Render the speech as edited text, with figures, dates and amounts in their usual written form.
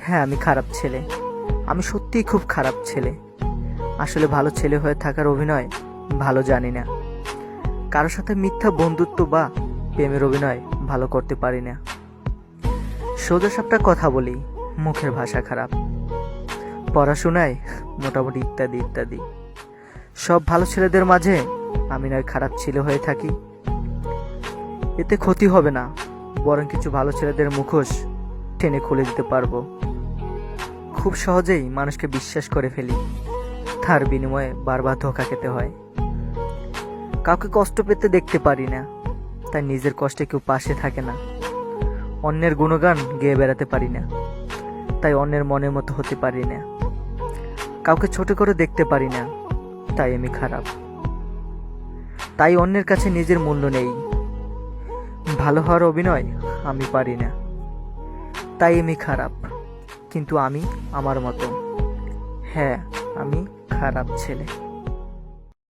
হ্যাঁ, আমি খারাপ ছেলে। আমি সত্যিই খুব খারাপ ছেলে। আসলে ভালো ছেলে হয়ে থাকার অভিনয় ভালো জানি না। কারোর সাথে মিথ্যা বন্ধুত্ব বা প্রেমের অভিনয় ভালো করতে পারি না। সোজা সাপটা কথা বলি, মুখের ভাষা খারাপ। পড়াশোনায় মোটামুটি ইত্যাদি ইত্যাদি। সব ভালো ছেলেদের মাঝে আমি নয় খারাপ ছেলে হয়ে থাকি। এতে ক্ষতি হবে না, বরং কিছু ভালো ছেলেদের মুখোশ টেনে খুলে দিতে পারবো। খুব সহজেই মানুষকে বিশ্বাস করে ফেলি, তার বিনিময়ে বারবার ধোঁকা খেতে হয়। কাউকে কষ্ট পেতে দেখতে পারি না, তাই নিজের কষ্টে কেউ পাশে থাকে না। অন্যের গুণগান গেয়ে বেড়াতে পারি না, তাই অন্যের মনের মতো হতে পারি না। কাউকে ছোট করে দেখতে পারি না, তাই আমি খারাপ। তাই অন্যের কাছে নিজের মূল্য নেই। ভালো হওয়ার অভিনয় আমি পারি না, তাই আমি খারাপ। কিন্তু আমি আমার মতো। হ্যাঁ, আমি খারাপ ছেলে।